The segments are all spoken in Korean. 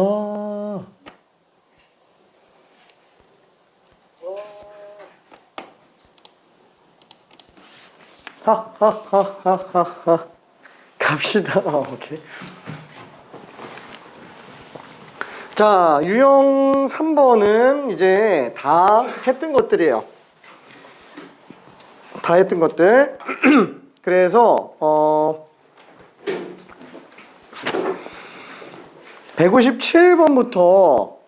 와. 하하하하하하. 갑시다. 오케이. 자, 유형 3번은 이제 다 했던 것들이에요. 다 했던 것들. 그래서 157번부터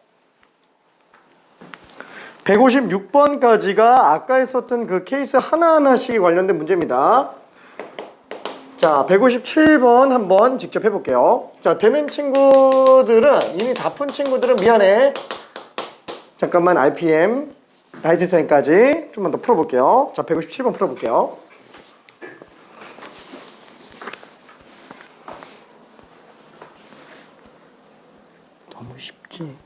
156번까지가 아까 했었던 그 케이스 하나하나씩 관련된 문제입니다. 자, 157번 한번 직접 해볼게요. 자, 되는 친구들은, 이미 다 푼 친구들은 미안해. 잠깐만, RPM, 라이트 사인까지 좀만 더 풀어볼게요. 자, 157번 풀어볼게요. 너무 쉽지?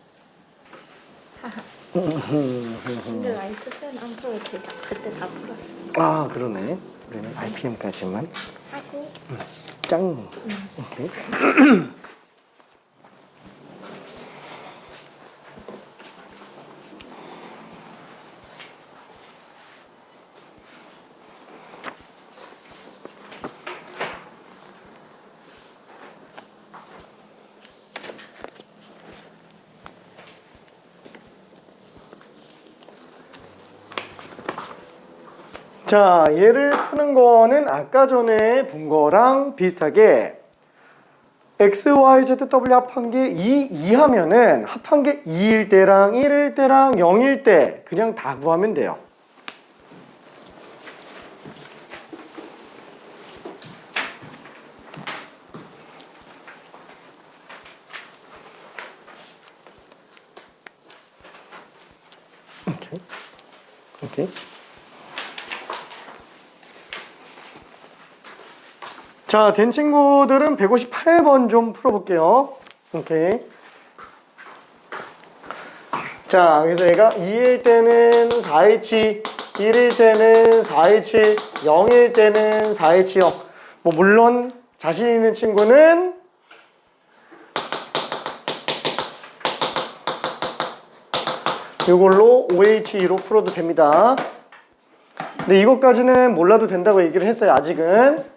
근데 라이트 쌤 안 풀어도 돼. 그때 다 풀었어. 아, 그러네. 우리는 RPM까지만. 하고. 짱. 오케이. 자, 얘를 푸는 거는 아까 전에 본 거랑 비슷하게 x, y, z, w 합한 게 2 하면은 합한 게 2일 때랑 1일 때랑 0일 때 그냥 다 구하면 돼요. 오케이. 오케이. 자, 된 친구들은 158번 좀 풀어볼게요. 오케이. 자, 그래서 얘가 2일 때는 4H, 1일 때는 4H, 0일 때는 4H, 0. 뭐 물론 자신 있는 친구는 이걸로 5H2로 풀어도 됩니다. 근데 이것까지는 몰라도 된다고 얘기를 했어요. 아직은.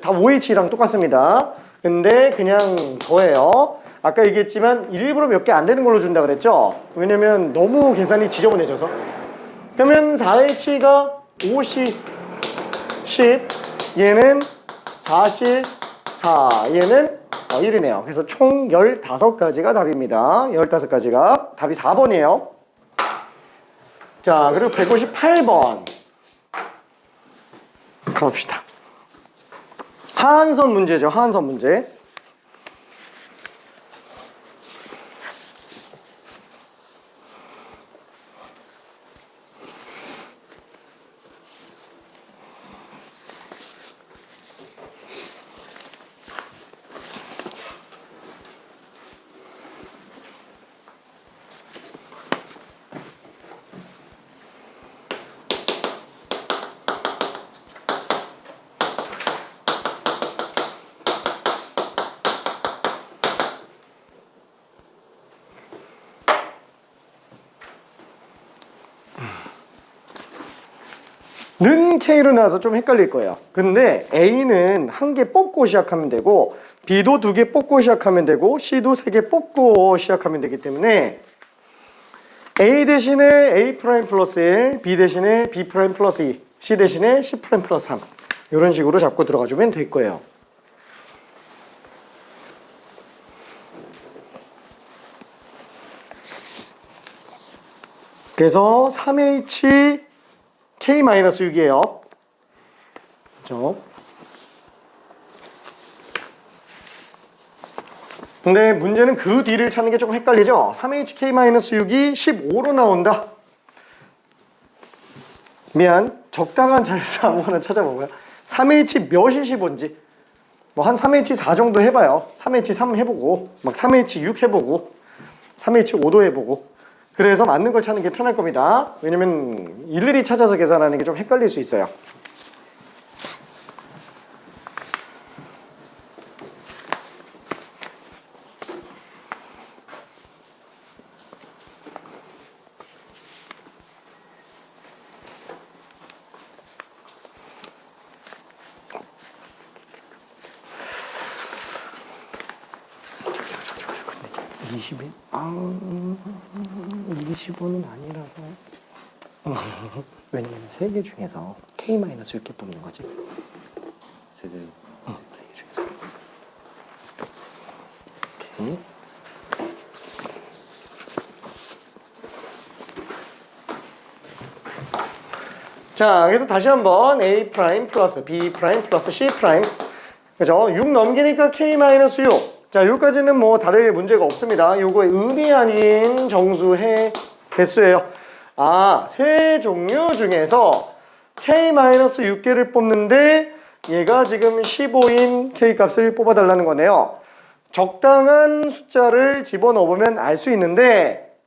다 5H랑 똑같습니다. 근데 그냥 더해요. 아까 얘기했지만 일부러 몇 개 안 되는 걸로 준다 그랬죠? 왜냐면 너무 계산이 지저분해져서. 그러면 4H가 5C 10, 얘는 4C 4, 얘는 1이네요. 그래서 총 15가지가 답입니다. 15가지가. 답이 4번이에요. 자, 그리고 158번 가봅시다. 하한선 문제죠. 하한선 문제. 는 K로 나와서 좀 헷갈릴 거예요. 근데 A는 한 개 뽑고 시작하면 되고 B도 2개 뽑고 시작하면 되고 C도 3개 뽑고 시작하면 되기 때문에 A 대신에 A 프라임 플러스 1, B 대신에 B 프라임 플러스 2, C 대신에 C 프라임 플러스 3 이런 식으로 잡고 들어가 주면 될 거예요. 그래서 3H K-6이에요. 그렇죠? 근데 문제는 그 뒤를 찾는 게 조금 헷갈리죠? 3HK-6이 15로 나온다. 미안, 적당한 자리에서 아무거나 찾아보고요. 3H 몇이 15인지 뭐 한 3H4 정도 해봐요. 3H3 해보고 막 3H6 해보고 3H5도 해보고 그래서 맞는 걸 찾는 게 편할 겁니다. 왜냐면 일일이 찾아서 계산하는 게 좀 헷갈릴 수 있어요. 20이 25는 아니라서 왜냐면 3개 중에서 K-6개 뽑는 거지. 3개. 3개 중에서. 오케이. 자, 그래서 다시 한번 A 프라임 플러스 B 프라임 플러스 C 프라임. 그죠? 6 넘기니까 K-6. 자, 여기까지는 뭐 다들 문제가 없습니다. 요거의 의미 아닌 정수의 개수예요. 아, 세 종류 중에서 K-6개를 뽑는데 얘가 지금 15인 K 값을 뽑아달라는 거네요. 적당한 숫자를 집어넣으면 알 수 있는데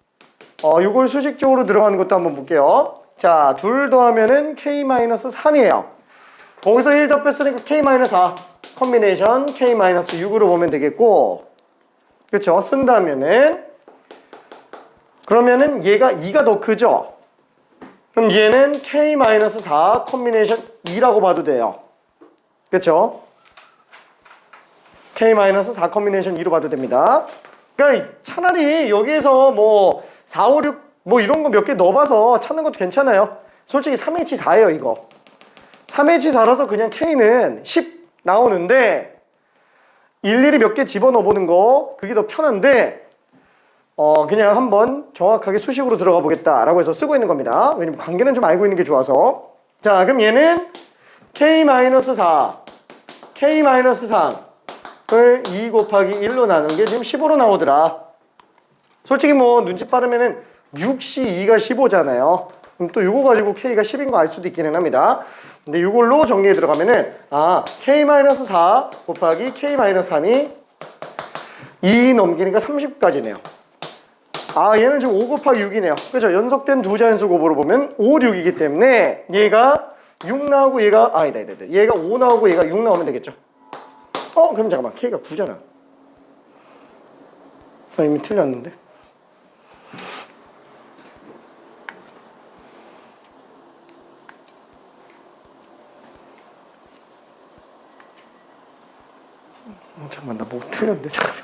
요걸 수식적으로 들어가는 것도 한번 볼게요. 자, 둘 더하면은 K-3이에요. 거기서 1 더 뺐으니까 K-4 컨비네이션 K-6으로 보면 되겠고, 그쵸? 쓴다면은 그러면은 얘가 2가 더 크죠? 그럼 얘는 K-4 컨비네이션 2라고 봐도 돼요. 그쵸? K-4 컨비네이션 2로 봐도 됩니다. 그러니까 차라리 여기에서 뭐 4, 5, 6 뭐 이런 거 몇 개 넣어봐서 찾는 것도 괜찮아요. 솔직히 3H4예요 이거. 3H4라서 그냥 K는 10 나오는데 일일이 몇 개 집어넣어보는 거 그게 더 편한데 그냥 한번 정확하게 수식으로 들어가 보겠다라고 해서 쓰고 있는 겁니다. 왜냐면 관계는 좀 알고 있는 게 좋아서. 자, 그럼 얘는 K-4, K-3을 2 곱하기 1로 나눈 게 지금 15로 나오더라. 솔직히 뭐 눈치 빠르면은 6C 2가 15잖아요. 그럼 또 이거 가지고 K가 10인 거 알 수도 있기는 합니다. 근데 이걸로 정리해 들어가면은 K-4 곱하기 K-3이 2 넘기니까 30까지네요. 얘는 지금 5 곱하기 6이네요. 그렇죠? 연속된 두 자연수 곱으로 보면 5, 6이기 때문에 얘가 6 나오고 얘가 얘가 5 나오고 얘가 6 나오면 되겠죠. 그럼 잠깐만. K가 9잖아. 이미 틀렸는데. 잠깐만, 나 뭐 틀렸는데. 잠깐만.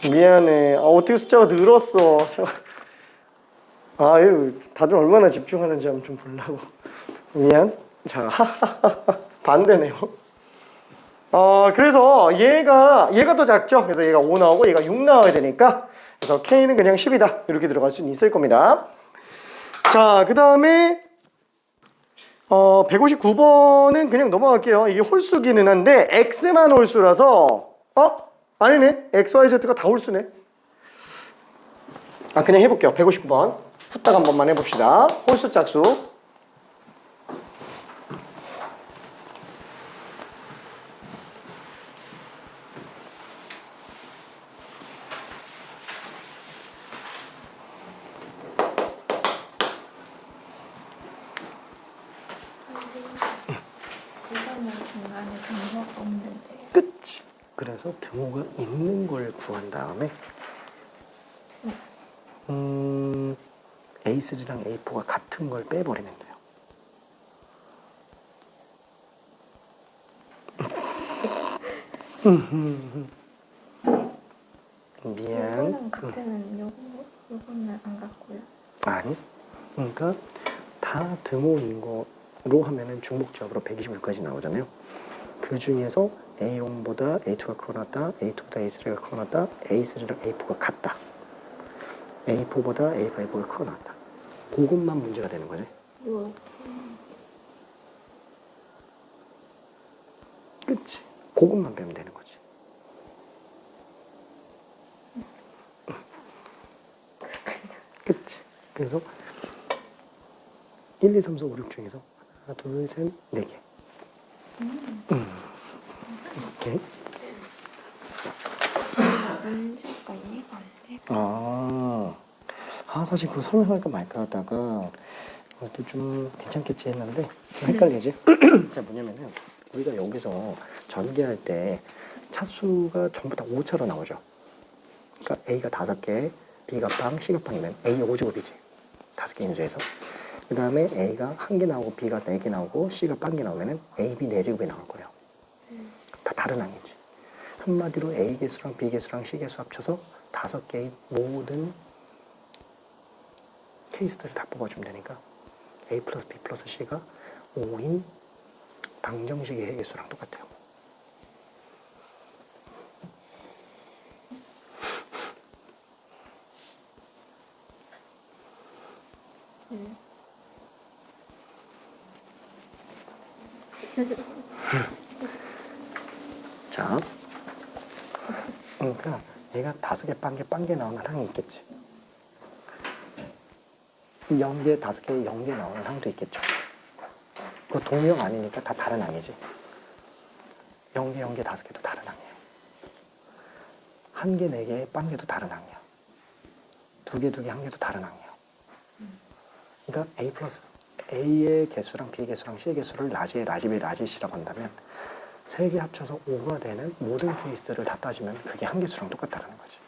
미안해. 어떻게 숫자가 늘었어. 이거 다들 얼마나 집중하는지 한번 좀 보려고. 미안. 자, 반대네요. 그래서 얘가 더 작죠. 그래서 얘가 5 나오고 얘가 6 나와야 되니까 그래서 K는 그냥 10이다. 이렇게 들어갈 수는 있을 겁니다. 자, 그 다음에 159번은 그냥 넘어갈게요. 이게 홀수기는 한데 X만 홀수라서 아니네. X, Y, Z가 다 홀수네. 그냥 해볼게요. 159번 후딱 한 번만 해봅시다. 홀수 짝수. 이거는 중간에 등호가 없는데요. 끝이. 그래서 등호가 있는 걸 구한 다음에 A3랑 A4가 같은 걸 빼버리면 돼요. 미안. 이거는 그때는 요거는 안 갖고요. 아니. 그러니까 다 등호인 거로 하면은 중복적으로 126까지 나오잖아요. 그 중에서 A1보다 A2가 크거나 A2보다 A3가 크거나 A3랑 A4가 같다. A4보다 A5가 크거나 그것만 문제가 되는 거지. 그치. 그것만 빼면 되는 거지. 그치. 그래서 1, 2, 3, 4, 5, 6 중에서 하나, 둘, 셋, 4개. 오케이. 문제가 이해가 안 돼. 사실 그거 설명할까 말까 하다가 또 좀 괜찮겠지 했는데 좀 헷갈리지? 자, 뭐냐면은 우리가 여기서 전개할 때 차수가 전부 다 오차로 나오죠. 그러니까 A가 5개, B가 빵, C가 빵이면 A 5제곱이지. 5개 인수해서. 그 다음에 A가 1개 나오고 B가 4개 나오고 C가 빵개 나오면은 A, B 4제곱이 나올 거예요. 다 다른 항이지. 한마디로 A 개수랑 B 개수랑 C 개수 합쳐서 5개의 모든 케이스들을 다 뽑아주면 되니까 A 플러스 B 플러스 C가 5인 방정식의 해개수랑 똑같아요. 자, 그러니까 얘가 5개, 빵개 나오는 항이 있겠지. 0개, 5개, 0개 나오는 항도 있겠죠. 그 동명 아니니까 다 다른 항이지. 0개, 0개, 5개도 다른 항이에요. 1개, 4개, 빵개도 다른 항이야. 2개, 2개, 1개도 다른 항이야. 그러니까 A 플러스 A의 개수랑 B 개수랑 C의 개수를 라지 A, 라지 B, 라지 C라고 한다면 3개 합쳐서 5가 되는 모든 케이스들을 다 따지면 그게 한 개수랑 똑같다는 거지.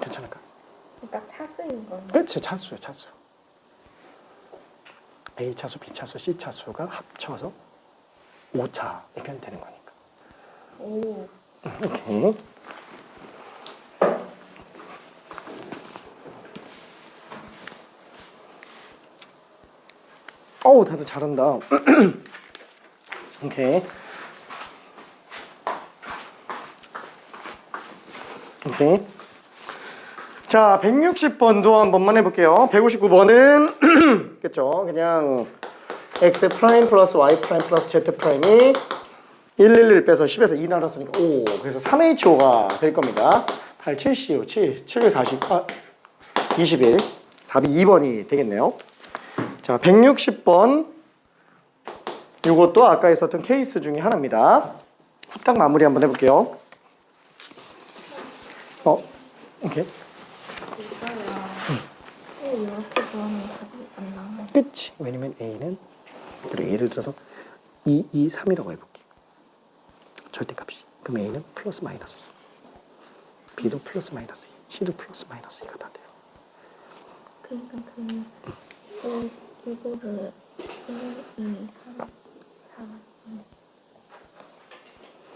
괜찮을까? 그러니까 차수인 거네. 그렇지, 차수야, 차수. A 차수, B 차수, C 차수가 합쳐서 5차 이렇게 되는 거니까. 오. 오케이. 어우, 다들 잘한다. 오케이. 오케이. 자, 160번도 한 번만 해볼게요. 159번은 그쵸? 그냥 x 프라임 플러스 y 프라임 플러스 z 프라임이 111 빼서 10에서 2 나눴으니까 5. 그래서 3HO가 될 겁니다. 8, 7, CO, 7, 740, 21. 답이 2번이 되겠네요. 자, 160번. 이것도 아까 있었던 케이스 중에 하나입니다. 후딱 마무리 한번 해볼게요. 오케이. 이거야. 이렇게 구하면 답이 안 나와. 그치. 왜냐면 A는 그래, 예를 들어서 2, 2, 3이라고 해볼게. 절대값이. 그럼 A는 플러스 마이너스. B도 플러스 마이너스 2, C도 플러스 마이너스 2가 다 돼요. 그러니까 이거를 1, 2, 3, 4.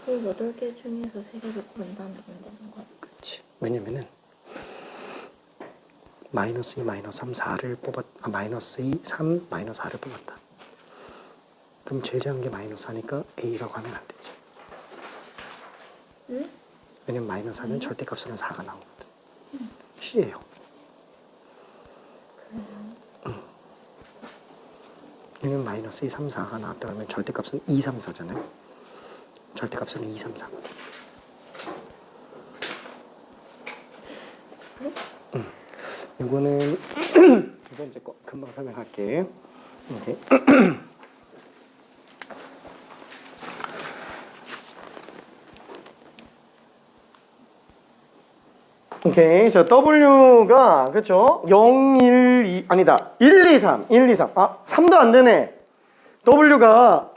그 8개 중에서 3개를 고른다면 안 되는 거야. 그치. 왜냐면은 마이너스 2, 마이너스 3, 4를 마이너스 2, 3, 마이너스 4를 뽑았다. 그럼 제일 작은 게 마이너스 4니까 A라고 하면 안 되지. 응? 왜냐면 마이너스 4는 절대값으로는 4가 나오거든. C예요. 왜냐면 마이너스 2, 3, 4가 나왔다 그러면 절대값은 2, 3, 4잖아요. 절대값은 2, 3, 4. 이거는 두 번째 거 금방 설명할게. 이렇게. 오케이. 자, W가 그렇죠? 0, 1, 2 아니다. 1, 2, 3. 1, 2, 3. 3도 안 되네. W가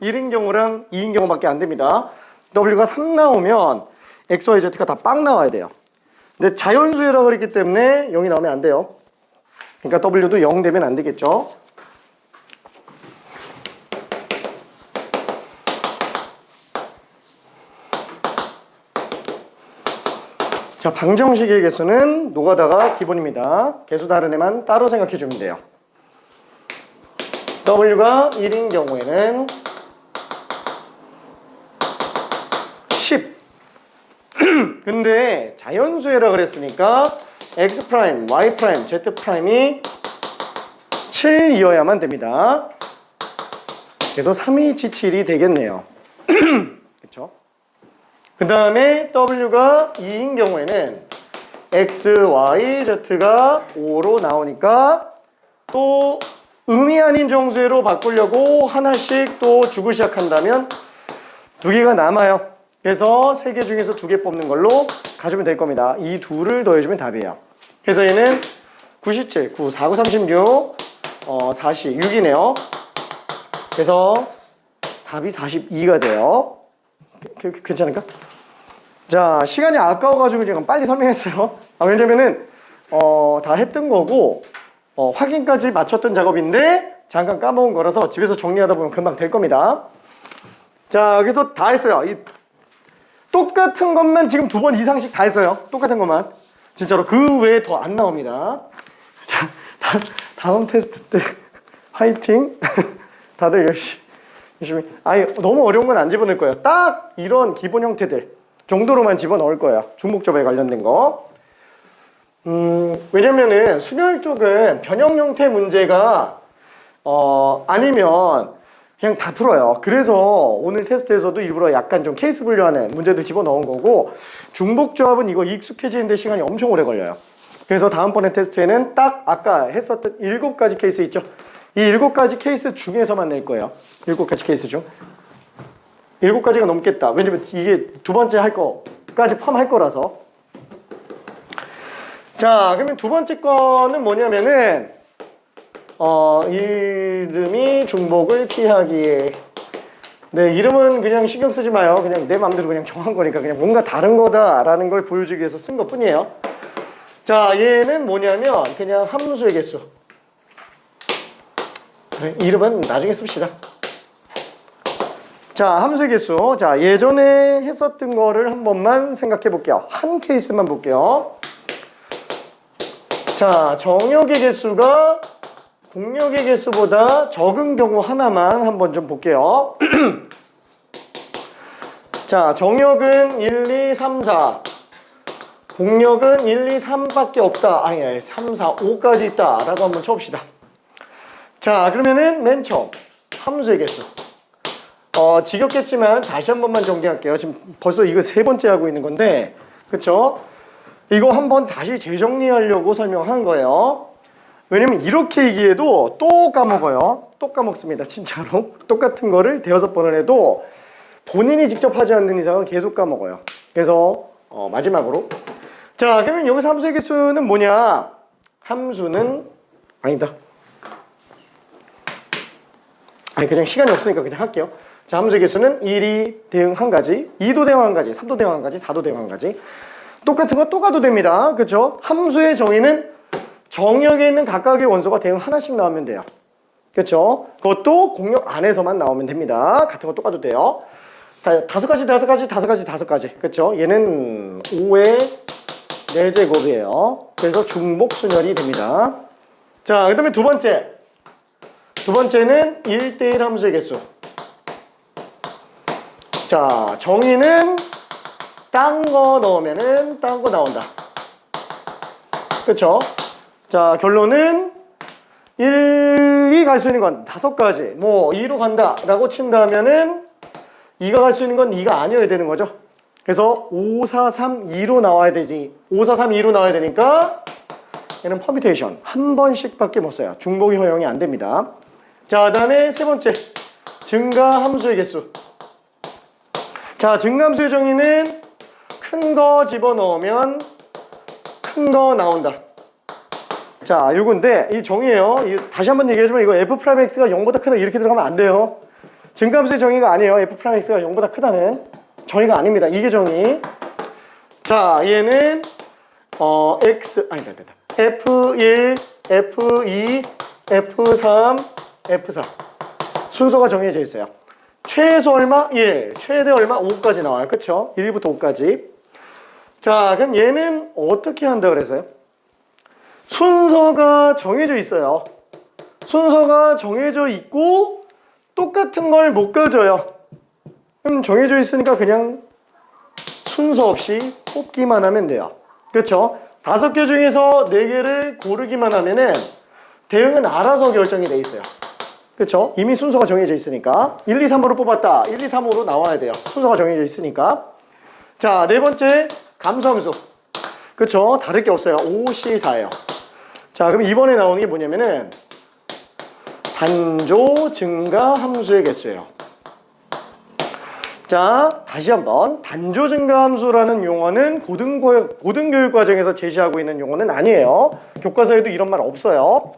1인 경우랑 2인 경우밖에 안 됩니다. W가 3 나오면 X, Y, Z가 다 빵 나와야 돼요. 근데 자연수라고 그랬기 때문에 0이 나오면 안 돼요. 그러니까 W도 0 되면 안 되겠죠. 자, 방정식의 개수는 노가다가 기본입니다. 개수 다른 애만 따로 생각해 주면 돼요. W가 1인 경우에는 10. 근데 자연수라 그랬으니까 X 프라임, Y 프라임, Z 프라임이 7이어야만 됩니다. 그래서 327이 되겠네요. 그렇죠? 그 다음에 W가 2인 경우에는 X, Y, Z가 5로 나오니까 또 의미 아닌 정수로 바꾸려고 하나씩 또 주고 시작한다면 2개가 남아요. 그래서 3개 중에서 2개 뽑는 걸로 가주면 될 겁니다. 이 둘을 더해주면 답이에요. 그래서 얘는 97, 9, 4, 9, 36, 46이네요. 그래서 답이 42가 돼요. 괜찮을까? 자, 시간이 아까워가지고 지금 빨리 설명했어요. 왜냐면은 다 했던 거고 확인까지 마쳤던 작업인데 잠깐 까먹은 거라서 집에서 정리하다 보면 금방 될 겁니다. 자, 그래서 다 했어요. 이 똑같은 것만 지금 2번 이상씩 다 했어요. 똑같은 것만. 진짜로 그 외에 더 안 나옵니다. 자, 다음 테스트 때 화이팅. 다들 열심히. 아예 너무 어려운 건 안 집어넣을 거예요. 딱 이런 기본 형태들 정도로만 집어넣을 거예요. 중복접에 관련된 거. 왜냐면은 순혈 쪽은 변형 형태 문제가 아니면 그냥 다 풀어요. 그래서 오늘 테스트에서도 일부러 약간 좀 케이스 분류하는 문제도 집어넣은 거고, 중복조합은 이거 익숙해지는데 시간이 엄청 오래 걸려요. 그래서 다음번에 테스트에는 딱 아까 했었던 7가지 케이스 있죠. 이 7가지 케이스 중에서만 낼 거예요. 7가지 케이스 중 7가지가 넘겠다. 왜냐면 이게 두 번째 할 거까지 포함할 거라서. 자, 그러면 두 번째 거는 뭐냐면은 이름이 중복을 피하기에. 네, 이름은 그냥 신경 쓰지 마요. 그냥 내 마음대로 그냥 정한 거니까 그냥 뭔가 다른 거다라는 걸 보여주기 위해서 쓴 것뿐이에요. 자, 얘는 뭐냐면 그냥 함수의 개수. 네, 이름은 나중에 씁시다. 자, 함수의 개수. 자, 예전에 했었던 거를 한 번만 생각해 볼게요. 한 케이스만 볼게요. 자, 정역의 개수가 공역의 개수보다 적은 경우 하나만 한번 좀 볼게요. 자, 정역은 1, 2, 3, 4. 공역은 1, 2, 3밖에 없다. 아니, 3, 4, 5까지 있다. 라고 한번 쳐봅시다. 자, 그러면은 맨 처음 함수의 개수. 지겹겠지만 다시 한 번만 정리할게요. 지금 벌써 이거 3번째 하고 있는 건데, 그쵸? 이거 한번 다시 재정리하려고 설명한 거예요. 왜냐면 이렇게 얘기해도 또 까먹어요. 또 까먹습니다. 진짜로. 똑같은 거를 대여섯 번을 해도 본인이 직접 하지 않는 이상은 계속 까먹어요. 그래서 마지막으로. 자, 그러면 여기서 함수의 개수는 뭐냐? 함수는 아니다. 아니, 그냥 시간이 없으니까 그냥 할게요. 자, 함수의 개수는 1이 대응 한 가지, 2도 대응 한 가지, 3도 대응 한 가지, 4도 대응 한 가지. 똑같은 거 또 가도 됩니다. 그렇죠? 함수의 정의는 정역에 있는 각각의 원소가 대응 하나씩 나오면 돼요. 그렇죠? 그것도 공역 안에서만 나오면 됩니다. 같은 거 또 가도 돼요. 다섯 가지. 그렇죠? 얘는 5의 4제곱이에요. 그래서 중복 순열이 됩니다. 자, 그다음에 두 번째는 1대1 함수의 개수. 자, 정의는 딴 거 넣으면은 딴 거 나온다. 그렇죠? 자, 결론은 1이 갈 수 있는 건 5가지. 뭐 2로 간다 라고 친다면은 2가 갈 수 있는 건 2가 아니어야 되는 거죠. 그래서 5, 4, 3, 2로 나와야 되지. 5, 4, 3, 2로 나와야 되니까 얘는 퍼뮤테이션 한 번씩밖에 못 써요. 중복이 허용이 안 됩니다. 자, 그다음에 세 번째, 증가 함수의 개수. 자, 증가 함수의 정의는 큰 거 집어넣으면 큰 거 나온다. 자, 요건데 이 정의예요. 다시 한번 얘기하지만 이거 f'x가 0보다 크다 이렇게 들어가면 안 돼요. 증가함수의 정의가 아니에요. f'x가 0보다 크다는 정의가 아닙니다. 이게 정의. 자, 얘는 f1, f2, f3, f4 순서가 정해져 있어요. 최소 얼마? 1, 최대 얼마? 5까지 나와요. 그쵸? 1부터 5까지. 자, 그럼 얘는 어떻게 한다 그랬어요? 순서가 정해져 있어요. 순서가 정해져 있고 똑같은 걸 못 가져요. 그럼 정해져 있으니까 그냥 순서 없이 뽑기만 하면 돼요. 그렇죠? 5개 중에서 4개를 고르기만 하면은 대응은 알아서 결정이 돼 있어요. 그렇죠? 이미 순서가 정해져 있으니까 1, 2, 3으로 뽑았다. 1, 2, 3으로 나와야 돼요. 순서가 정해져 있으니까. 자, 네 번째 감소함수. 그렇죠? 다를 게 없어요. 5C4예요. 자, 그럼 이번에 나오는 게 뭐냐면은 단조 증가 함수의 개수예요. 자, 다시 한번 단조 증가 함수라는 용어는 고등교육 과정에서 제시하고 있는 용어는 아니에요. 교과서에도 이런 말 없어요.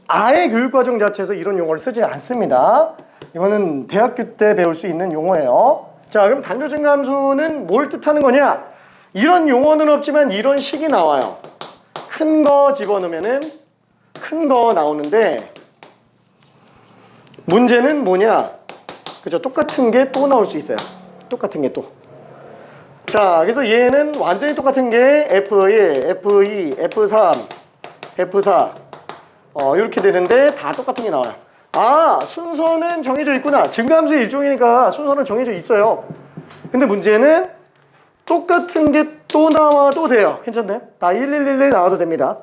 아예 교육과정 자체에서 이런 용어를 쓰지 않습니다. 이거는 대학교 때 배울 수 있는 용어예요. 자, 그럼 단조 증가 함수는 뭘 뜻하는 거냐? 이런 용어는 없지만 이런 식이 나와요. 큰 거 집어넣으면은 큰 거 나오는데 문제는 뭐냐? 그죠? 똑같은 게 또 나올 수 있어요. 똑같은 게 또. 자, 그래서 얘는 완전히 똑같은 게 F1, F2, F3, F4 이렇게 되는데 다 똑같은 게 나와요. 아, 순서는 정해져 있구나. 증가함수의 일종이니까 순서는 정해져 있어요. 근데 문제는 똑같은 게 또 나와도 돼요. 괜찮나요? 다 1111 나와도 됩니다.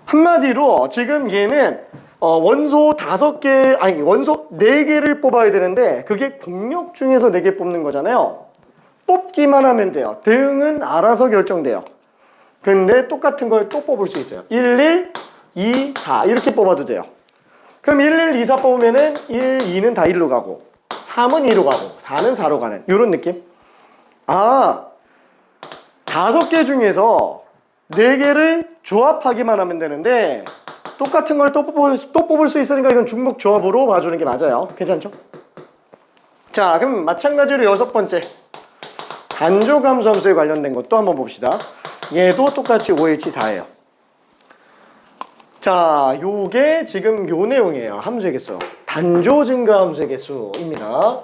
한마디로 지금 얘는 원소 5개, 아니 원소 4개를 뽑아야 되는데 그게 공역 중에서 4개 뽑는 거잖아요. 뽑기만 하면 돼요. 대응은 알아서 결정돼요. 근데 똑같은 걸 또 뽑을 수 있어요. 11, 2, 4 이렇게 뽑아도 돼요. 그럼 11, 2, 4 뽑으면은 1, 2는 다 1로 가고 3은 2로 가고 4는 4로 가는 이런 느낌? 아, 5개 중에서 4개를 조합하기만 하면 되는데 똑같은 걸 또 뽑을 수 있으니까 이건 중복 조합으로 봐주는 게 맞아요. 괜찮죠? 자, 그럼 마찬가지로 6번째 단조감수함수에 관련된 것도 한번 봅시다. 얘도 똑같이 OH4예요. 자, 요게 지금 요 내용이에요. 함수의 개수. 단조 증가 함수의 개수입니다.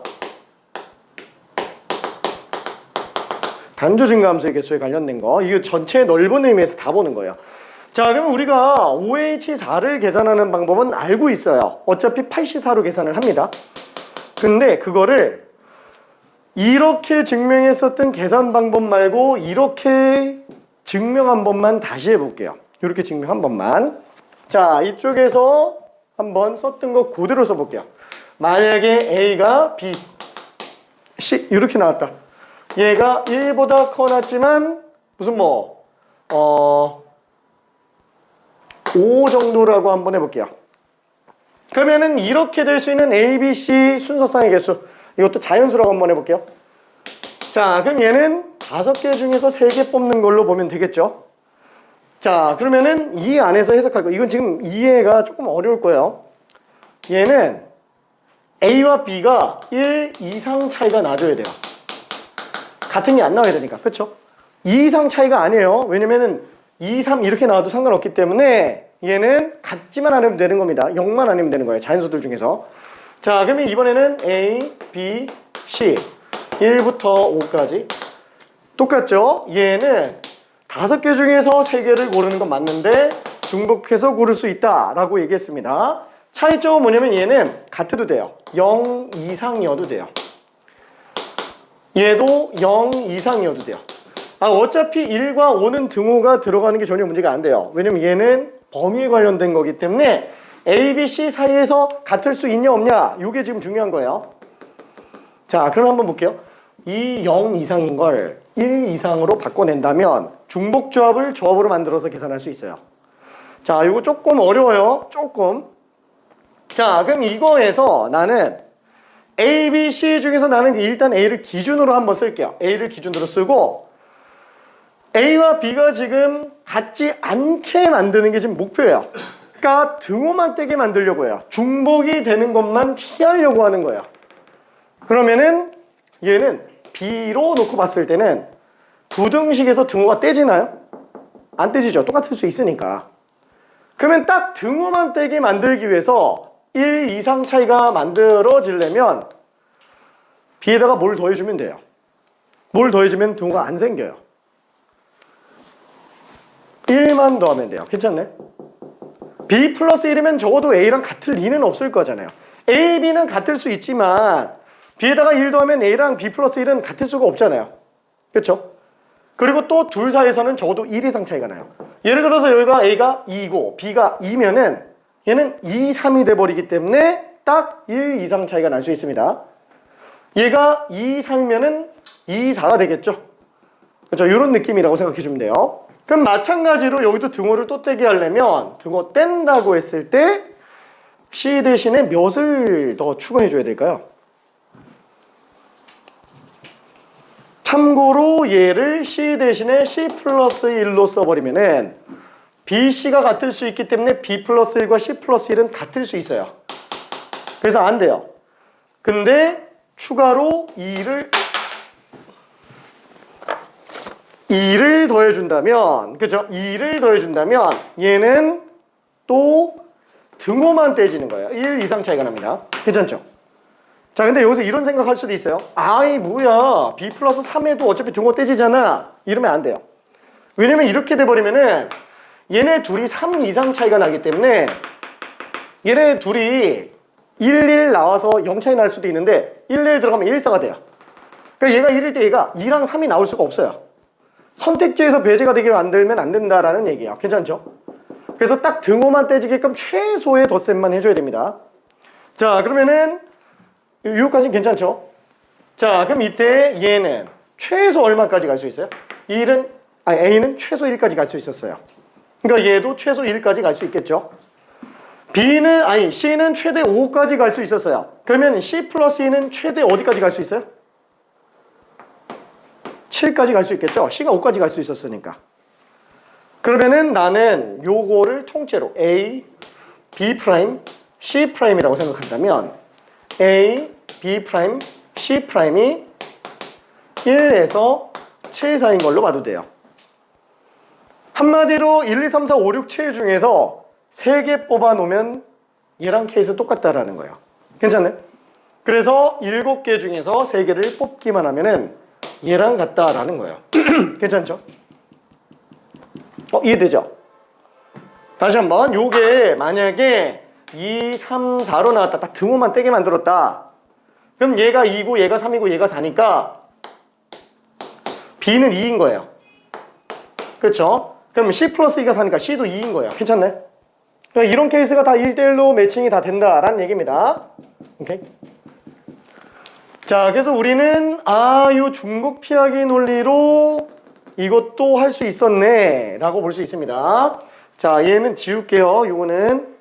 단조 증가 함수의 개수에 관련된 거. 이거 전체 넓은 의미에서 다 보는 거예요. 자, 그러면 우리가 OH4를 계산하는 방법은 알고 있어요. 어차피 8C4로 계산을 합니다. 근데 그거를 이렇게 증명했었던 계산 방법 말고 이렇게 증명 한 번만 다시 해볼게요. 이렇게 증명 한 번만. 자, 이쪽에서 한번 썼던 거 그대로 써볼게요. 만약에 A가 B, C 이렇게 나왔다. 얘가 1보다 커놨지만 무슨 5 정도라고 한번 해볼게요. 그러면은 이렇게 될 수 있는 A, B, C 순서상의 개수 이것도 자연수라고 한번 해볼게요. 자, 그럼 얘는 5개 중에서 3개 뽑는 걸로 보면 되겠죠. 자, 그러면은 이 안에서 해석할 거 이건 지금 이해가 조금 어려울 거예요. 얘는 A와 B가 1 이상 차이가 나줘야 돼요. 같은 게 안 나와야 되니까. 그쵸? 2 이상 차이가 아니에요. 왜냐면은 2, 3 이렇게 나와도 상관없기 때문에 얘는 같지만 않으면 되는 겁니다. 0만 아니면 되는 거예요. 자연수들 중에서. 자, 그러면 이번에는 A, B, C 1부터 5까지 똑같죠? 얘는 5개 중에서 3개를 고르는 건 맞는데 중복해서 고를 수 있다라고 얘기했습니다. 차이점은 뭐냐면 얘는 같아도 돼요. 0 이상이어도 돼요. 얘도 0 이상이어도 돼요. 아, 어차피 1과 5는 등호가 들어가는 게 전혀 문제가 안 돼요. 왜냐면 얘는 범위에 관련된 거기 때문에 A, B, C 사이에서 같을 수 있냐 없냐 이게 지금 중요한 거예요. 자, 그럼 한번 볼게요. 이 0 이상인 걸 1 이상으로 바꿔낸다면 중복조합을 조합으로 만들어서 계산할 수 있어요. 자, 이거 조금 어려워요. 조금. 자, 그럼 이거에서 나는 A, B, C 중에서 나는 일단 A를 기준으로 한번 쓸게요. A를 기준으로 쓰고 A와 B가 지금 같지 않게 만드는 게 지금 목표예요. 그러니까 등호만 떼게 만들려고 해요. 중복이 되는 것만 피하려고 하는 거예요. 그러면은 얘는 B로 놓고 봤을 때는 부등식에서 등호가 떼지나요? 안 떼지죠. 똑같을 수 있으니까. 그러면 딱 등호만 떼게 만들기 위해서 1 이상 차이가 만들어지려면 B에다가 뭘 더해주면 돼요. 뭘 더해주면 등호가 안 생겨요. 1만 더하면 돼요. 괜찮네? B 플러스 1이면 적어도 A랑 같을 리는 없을 거잖아요. A, B는 같을 수 있지만 B에다가 1 더하면 A랑 B 플러스 1은 같을 수가 없잖아요. 그렇죠? 그리고 또 둘 사이에서는 적어도 1 이상 차이가 나요. 예를 들어서 여기가 A가 2고 B가 2면은 얘는 2, 3이 돼버리기 때문에 딱 1 이상 차이가 날 수 있습니다. 얘가 2, 3이면은 2, 4가 되겠죠. 그렇죠? 이런 느낌이라고 생각해 주면 돼요. 그럼 마찬가지로 여기도 등호를 또 떼게 하려면 등호 뗀다고 했을 때 C 대신에 몇을 더 추가해 줘야 될까요? 참고로 얘를 C 대신에 C 플러스 1로 써버리면은 BC가 같을 수 있기 때문에 B 플러스 1과 C 플러스 1은 같을 수 있어요. 그래서 안 돼요. 근데 추가로 2를 더해준다면, 그죠? 2를 더해준다면 얘는 또 등호만 떼지는 거예요. 1 이상 차이가 납니다. 괜찮죠? 자, 근데 여기서 이런 생각할 수도 있어요. 아이 뭐야, b 플러스 3에도 어차피 등호 떼지잖아. 이러면 안 돼요. 왜냐면 이렇게 돼버리면은 얘네 둘이 3 이상 차이가 나기 때문에 얘네 둘이 1 나와서 0 차이 날 수도 있는데 1 들어가면 1, 4가 돼요. 그러니까 얘가 1일 때 얘가 2랑 3이 나올 수가 없어요. 선택지에서 배제가 되게 만들면 안 된다라는 얘기예요. 괜찮죠? 그래서 딱 등호만 떼지게끔 최소의 덧셈만 해줘야 됩니다. 자, 그러면은 여기까지는 괜찮죠? 자, 그럼 이때 얘는 최소 얼마까지 갈 수 있어요? A는 최소 1까지 갈 수 있었어요. 그러니까 얘도 최소 1까지 갈 수 있겠죠? C는 최대 5까지 갈 수 있었어요. 그러면 C 플러스 E는 최대 어디까지 갈 수 있어요? 7까지 갈 수 있겠죠? C가 5까지 갈 수 있었으니까. 그러면은 나는 요거를 통째로 A, B 프라임, C 프라임이라고 생각한다면 A, B 프라임, C 프라임이 1에서 7 사이인 걸로 봐도 돼요. 한마디로 1, 2, 3, 4, 5, 6, 7 중에서 3개 뽑아 놓으면 얘랑 케이스 똑같다라는 거예요. 괜찮네? 그래서 7개 중에서 3개를 뽑기만 하면은 얘랑 같다라는 거예요. 괜찮죠? 이해되죠? 다시 한번 요게 만약에 2, 3, 4로 나왔다. 딱 등호만 떼게 만들었다. 그럼 얘가 2고 얘가 3이고 얘가 4니까 B는 2인 거예요. 그렇죠? 그럼 C 플러스 2가 4니까 C도 2인 거예요. 괜찮네? 그러니까 이런 케이스가 다 1대1로 매칭이 다 된다라는 얘기입니다. 오케이? 자, 그래서 우리는 요 중복 피하기 논리로 이것도 할 수 있었네 라고 볼 수 있습니다. 자, 얘는 지울게요. 요거는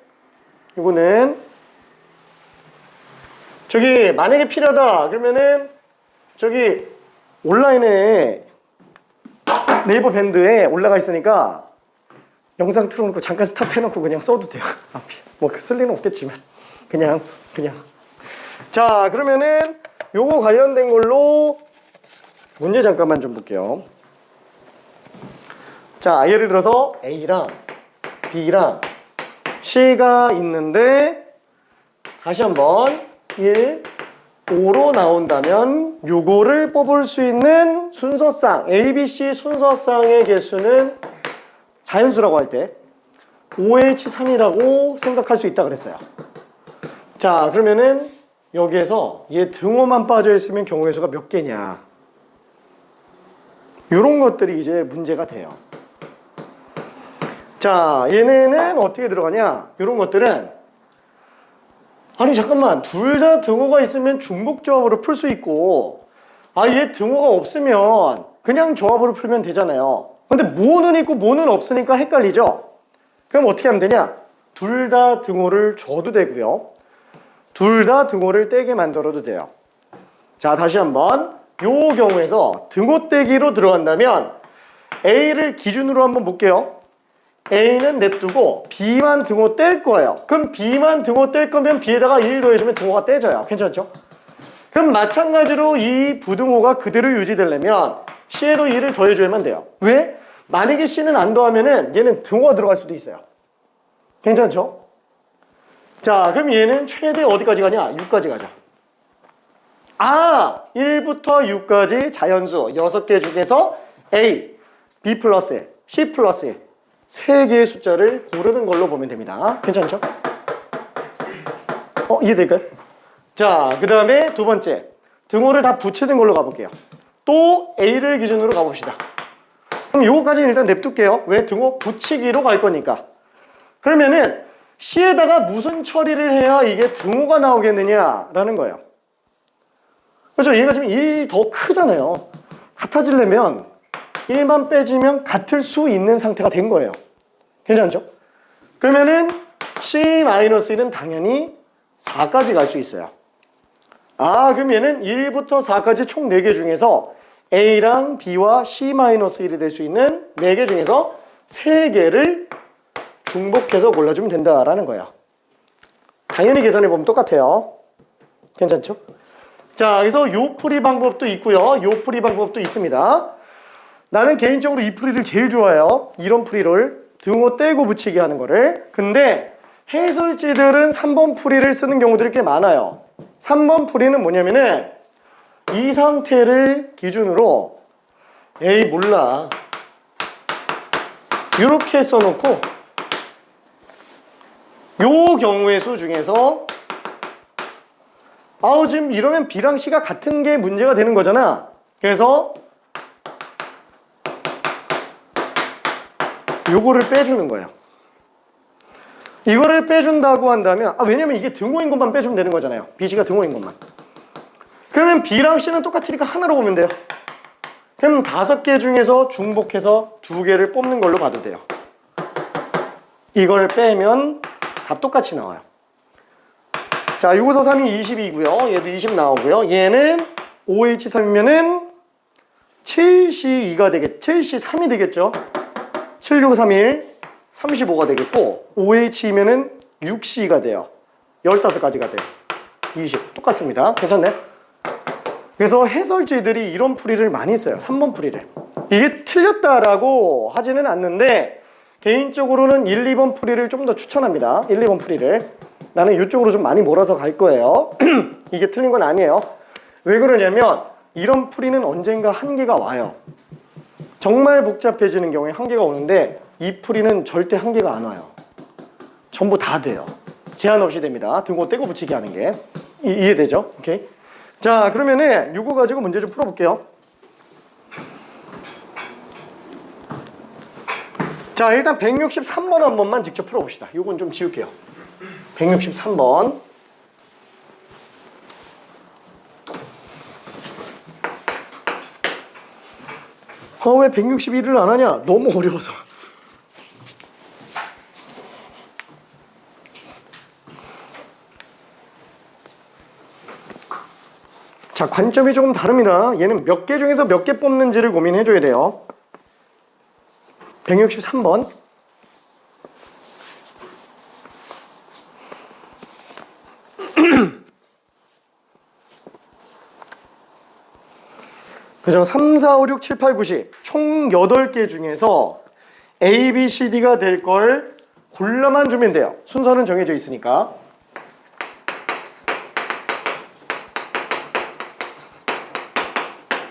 저기 만약에 필요하다 그러면은 저기 온라인에 네이버 밴드에 올라가 있으니까 영상 틀어놓고 잠깐 스탑해놓고 그냥 써도 돼요. 뭐 쓸 리는 없겠지만 그냥 자, 그러면은 요거 관련된 걸로 문제 잠깐만 좀 볼게요. 자, 예를 들어서 A랑 B랑 C가 있는데 다시 한번 1, 5로 나온다면 요거를 뽑을 수 있는 순서상 A, B, C 순서상의 개수는 자연수라고 할 때 OH3이라고 생각할 수 있다 그랬어요. 자, 그러면은 여기에서 얘 등호만 빠져 있으면 경우의 수가 몇 개냐, 요런 것들이 이제 문제가 돼요. 자, 얘네는 어떻게 들어가냐, 요런 것들은 아니 잠깐만, 둘 다 등호가 있으면 중복 조합으로 풀 수 있고 얘 등호가 없으면 그냥 조합으로 풀면 되잖아요. 근데 뭐는 있고 뭐는 없으니까 헷갈리죠. 그럼 어떻게 하면 되냐, 둘 다 등호를 줘도 되고요, 둘 다 등호를 떼게 만들어도 돼요. 자, 다시 한번 요 경우에서 등호 떼기로 들어간다면 A를 기준으로 한번 볼게요. A는 냅두고 B만 등호 뗄 거예요. 그럼 B만 등호 뗄 거면 B에다가 1 더해주면 등호가 떼져요. 괜찮죠? 그럼 마찬가지로 이 부등호가 그대로 유지되려면 C에도 1을 더해줘야만 돼요. 왜? 만약에 C는 안 더하면은 얘는 등호가 들어갈 수도 있어요. 괜찮죠? 자, 그럼 얘는 최대 어디까지 가냐? 6까지 가죠. 1부터 6까지 자연수 6개 중에서 A, B 플러스 1, C 플러스 1 3개의 숫자를 고르는 걸로 보면 됩니다. 괜찮죠? 이해될까요? 자, 그 다음에 두 번째, 등호를 다 붙이는 걸로 가볼게요. 또 A를 기준으로 가봅시다. 그럼 요거까지는 일단 냅둘게요. 왜? 등호 붙이기로 갈 거니까. 그러면은 C에다가 무슨 처리를 해야 이게 등호가 나오겠느냐라는 거예요. 그렇죠? 얘가 지금 1이 더 크잖아요. 같아지려면 1만 빼지면 같을 수 있는 상태가 된 거예요. 괜찮죠? 그러면은 C-1은 당연히 4까지 갈 수 있어요. 그럼 얘는 1부터 4까지 총 4개 중에서 A랑 B와 C-1이 될 수 있는 4개 중에서 3개를 중복해서 골라주면 된다라는 거예요. 당연히 계산해보면 똑같아요. 괜찮죠? 자, 그래서 요 풀이 방법도 있고요, 요 풀이 방법도 있습니다. 나는 개인적으로 이 풀이를 제일 좋아해요. 이런 풀이를 등호 떼고 붙이기 하는 거를. 근데 해설지들은 3번 풀이를 쓰는 경우들이 꽤 많아요. 3번 풀이는 뭐냐면은 이 상태를 기준으로 에이 몰라 이렇게 써놓고 요 경우의 수 중에서 아우 지금 이러면 B랑 C가 같은 게 문제가 되는 거잖아. 그래서 요거를 빼주는 거예요. 이거를 빼준다고 한다면 왜냐면 이게 등호인 것만 빼주면 되는 거잖아요. B, C가 등호인 것만. 그러면 B랑 C는 똑같으니까 하나로 보면 돼요. 그럼 5개 중에서 중복해서 2개를 뽑는 걸로 봐도 돼요. 이걸 빼면 답 똑같이 나와요. 자, 6, 5, 4, 3이 22고요. 얘도 20 나오고요. 얘는 OH3이면은 7C2가 되겠, 7C3이 되겠죠. 7, 6, 3, 1, 35가 되겠고 OH이면은 6C가 돼요. 15가지가 돼요. 20. 똑같습니다. 괜찮네? 그래서 해설지들이 이런 풀이를 많이 써요. 3번 풀이를. 이게 틀렸다라고 하지는 않는데 개인적으로는 1, 2번 풀이를 좀 더 추천합니다. 1, 2번 풀이를. 나는 이쪽으로 좀 많이 몰아서 갈 거예요. 이게 틀린 건 아니에요. 왜 그러냐면 이런 풀이는 언젠가 한계가 와요. 정말 복잡해지는 경우에 한계가 오는데 이 풀이는 절대 한계가 안 와요. 전부 다 돼요. 제한 없이 됩니다. 등호 떼고 붙이기 하는 게. 이해되죠? 오케이. 자, 그러면은 이거 가지고 문제 좀 풀어볼게요. 자, 일단 163번 한 번만 직접 풀어봅시다. 이건 좀 지울게요. 163번. 왜 161을 안 하냐? 너무 어려워서. 자, 관점이 조금 다릅니다. 얘는 몇 개 중에서 몇 개 뽑는지를 고민해줘야 돼요. 163번. 그죠? 3, 4, 5, 6, 7, 8, 9, 10. 총 8개 중에서 A, B, C, D가 될 걸 골라만 주면 돼요. 순서는 정해져 있으니까.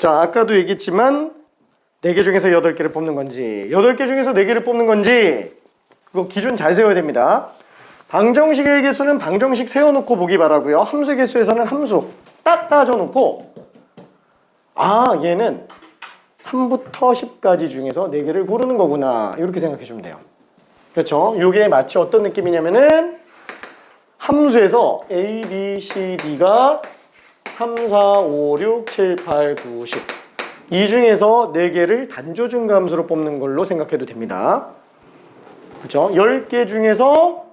자, 아까도 얘기했지만 4개 중에서 8개를 뽑는 건지 8개 중에서 4개를 뽑는 건지 그거 기준 잘 세워야 됩니다. 방정식의 개수는 방정식 세워놓고 보기 바라고요. 함수의 개수에서는 함수 딱 따져놓고 얘는 3부터 10까지 중에서 4개를 고르는 거구나 이렇게 생각해 주면 돼요. 그렇죠? 이게 마치 어떤 느낌이냐면은 함수에서 A, B, C, D가 3, 4, 5, 6, 7, 8, 9, 10 이 중에서 4개를 단조중 함수로 뽑는 걸로 생각해도 됩니다. 그렇죠? 10개 중에서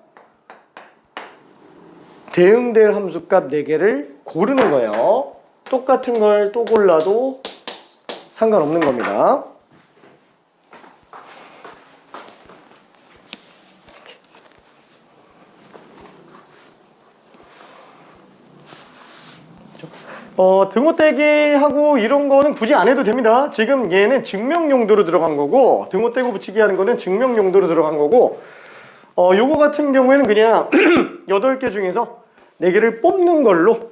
대응될 함수값 4개를 고르는 거예요. 똑같은 걸 또 골라도 상관없는 겁니다. 등호 떼기하고 이런 거는 굳이 안 해도 됩니다. 지금 얘는 증명 용도로 들어간 거고 등호 떼고 붙이기 하는 거는 증명 용도로 들어간 거고 요거 같은 경우에는 그냥 8개 중에서 4개를 뽑는 걸로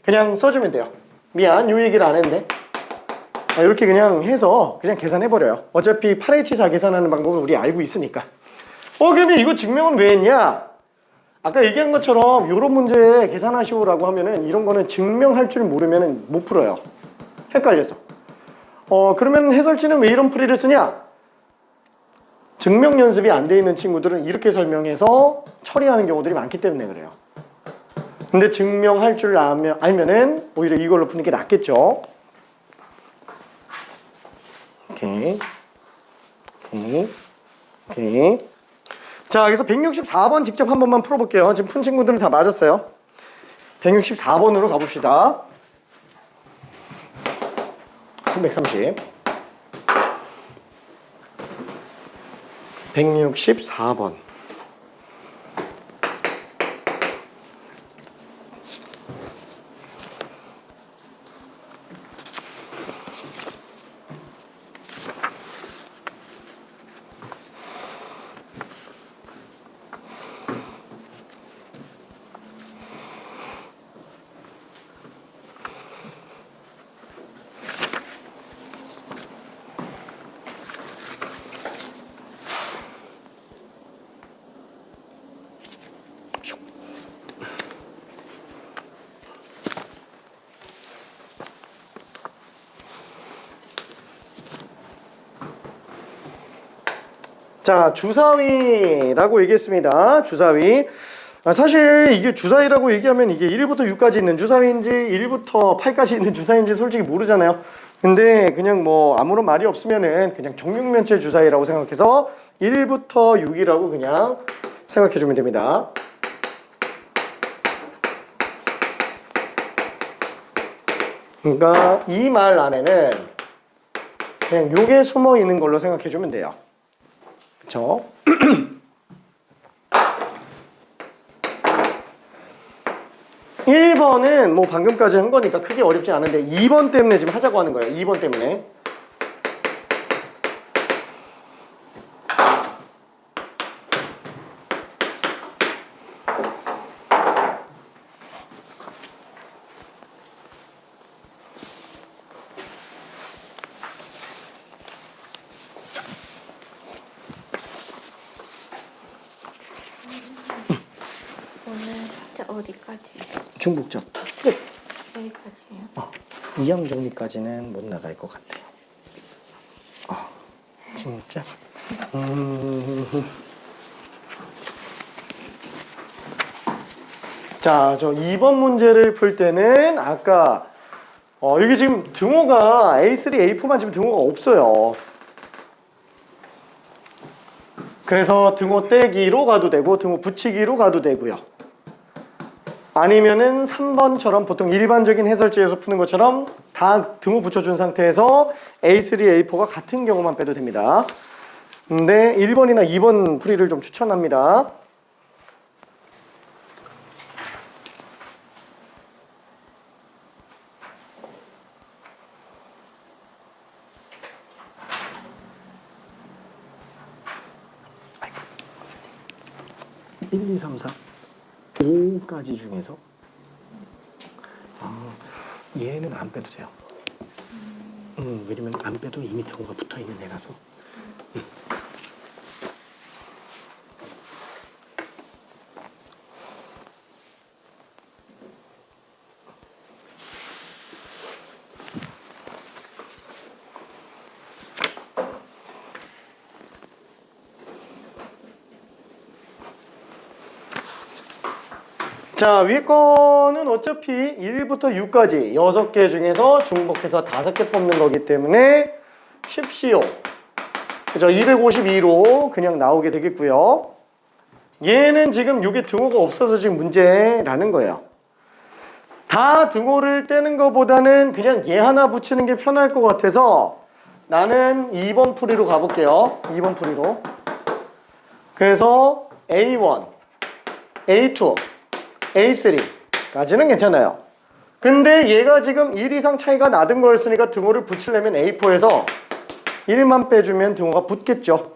그냥 써주면 돼요. 미안, 요 얘기를 안 했는데 이렇게 그냥 해서 그냥 계산해버려요. 어차피 8H4 계산하는 방법은 우리 알고 있으니까. 그러면 이거 증명은 왜 했냐? 아까 얘기한 것처럼 이런 문제 계산하시오라고 하면은 이런 거는 증명할 줄 모르면은 못 풀어요. 헷갈려서. 그러면 해설지는 왜 이런 풀이를 쓰냐? 증명 연습이 안 돼 있는 친구들은 이렇게 설명해서 처리하는 경우들이 많기 때문에 그래요. 근데 증명할 줄 알면은 오히려 이걸로 푸는 게 낫겠죠. 오케이. 자, 그래서 164번 직접 한 번만 풀어볼게요. 지금 푼 친구들은 다 맞았어요. 164번으로 가봅시다. 330. 164번. 자, 주사위라고 얘기했습니다. 주사위. 사실 이게 주사위라고 얘기하면 이게 1부터 6까지 있는 주사위인지 1부터 8까지 있는 주사위인지 솔직히 모르잖아요. 근데 그냥 뭐 아무런 말이 없으면은 그냥 정육면체 주사위라고 생각해서 1부터 6이라고 그냥 생각해 주면 됩니다. 그러니까 이 말 안에는 그냥 요게 숨어 있는 걸로 생각해 주면 돼요. 그쵸? 1번은 뭐 방금까지 한 거니까 크게 어렵지 않은데 2번 때문에 지금 하자고 하는 거예요. 2번 때문에. 오늘 숙제 어디까지? 중복점. 끝. 여기까지예요? 2형 정리까지는 못 나갈 것 같아요. 진짜? 자, 저 2번 문제를 풀 때는 아까 여기 지금 등호가 A3, A4만 지금 등호가 없어요. 그래서 등호 떼기로 가도 되고 등호 붙이기로 가도 되고요. 아니면은 3번처럼 보통 일반적인 해설지에서 푸는 것처럼 다 등호 붙여준 상태에서 A3, A4가 같은 경우만 빼도 됩니다. 근데 1번이나 2번 풀이를 좀 추천합니다. 아이고. 1, 2, 3, 4 5까지 중에서 얘는 안 빼도 돼요. 왜냐면 안 빼도 이미 등호가 붙어있는 애라서. 자, 위에 거는 어차피 1부터 6까지 6개 중에서 중복해서 5개 뽑는 거기 때문에 쉽시오. 그죠? 252로 그냥 나오게 되겠고요. 얘는 지금 이게 등호가 없어서 지금 문제라는 거예요. 다 등호를 떼는 것보다는 그냥 얘 하나 붙이는 게 편할 것 같아서 나는 2번 풀이로 가볼게요. 2번 풀이로. 그래서 A1, A2, A3까지는 괜찮아요. 근데 얘가 지금 1 이상 차이가 나던 거였으니까 등호를 붙이려면 A4에서 1만 빼주면 등호가 붙겠죠.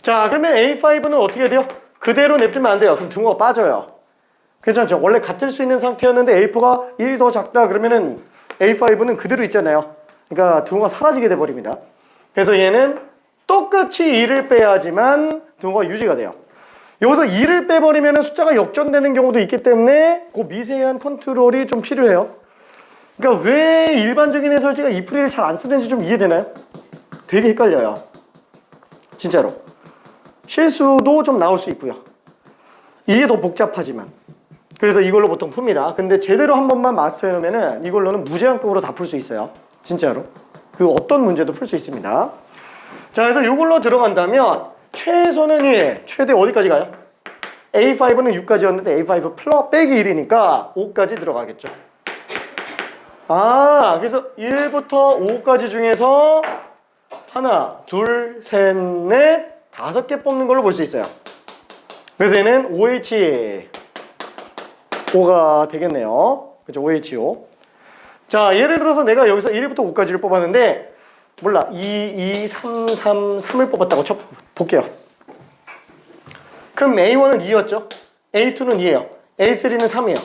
자, 그러면 A5는 어떻게 돼요? 그대로 냅두면 안 돼요. 그럼 등호가 빠져요. 괜찮죠? 원래 같을 수 있는 상태였는데 A4가 1 더 작다 그러면은 A5는 그대로 있잖아요. 그러니까 등호가 사라지게 돼버립니다. 그래서 얘는 똑같이 2를 빼야지만 등호가 유지가 돼요. 여기서 2를 빼버리면 숫자가 역전되는 경우도 있기 때문에 그 미세한 컨트롤이 좀 필요해요. 그러니까 왜 일반적인 해설지가 이 풀이를 잘 안 쓰는지 좀 이해되나요? 되게 헷갈려요. 진짜로. 실수도 좀 나올 수 있고요. 이게 더 복잡하지만. 그래서 이걸로 보통 풉니다. 근데 제대로 한 번만 마스터해 놓으면 이걸로는 무제한급으로 다 풀 수 있어요. 진짜로. 그 어떤 문제도 풀 수 있습니다. 자, 그래서 이걸로 들어간다면 최소는 1, 최대 어디까지 가요? A5는 6까지였는데 A5 플러 빼기 1이니까 5까지 들어가겠죠. 그래서 1부터 5까지 중에서 하나, 둘, 셋, 넷, 5개 뽑는 걸로 볼 수 있어요. 그래서 얘는 OH5가 되겠네요. 그죠? OH5. 자, 예를 들어서 내가 여기서 1부터 5까지를 뽑았는데 몰라. 2, 2, 3, 3, 3을 뽑았다고 볼게요. 그럼 A1은 2였죠? A2는 2예요. A3는 3이에요.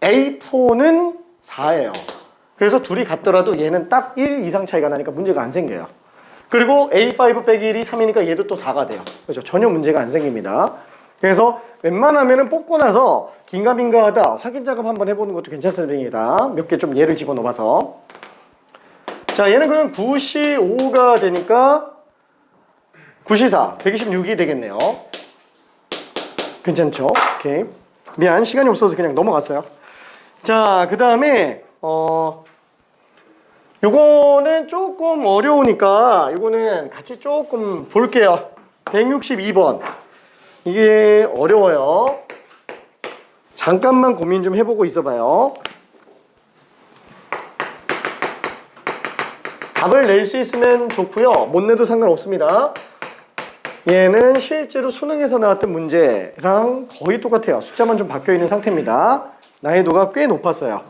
A4는 4예요. 그래서 둘이 같더라도 얘는 딱 1 이상 차이가 나니까 문제가 안 생겨요. 그리고 A5 빼기 1이 3이니까 얘도 또 4가 돼요. 그렇죠? 전혀 문제가 안 생깁니다. 그래서 웬만하면 뽑고 나서 긴가민가하다 확인 작업 한번 해보는 것도 괜찮습니다. 몇 개 좀 예를 집어넣어봐서. 자, 얘는 그럼 9C5가 되니까 9시사 126이 되겠네요. 괜찮죠? 오케이. 미안, 시간이 없어서 그냥 넘어갔어요. 자, 그 다음에 요거는 조금 어려우니까 요거는 같이 조금 볼게요. 162번. 이게 어려워요. 잠깐만 고민 좀 해보고 있어봐요. 답을 낼 수 있으면 좋고요. 못 내도 상관없습니다. 얘는 실제로 수능에서 나왔던 문제랑 거의 똑같아요. 숫자만 좀 바뀌어 있는 상태입니다. 난이도가 꽤 높았어요.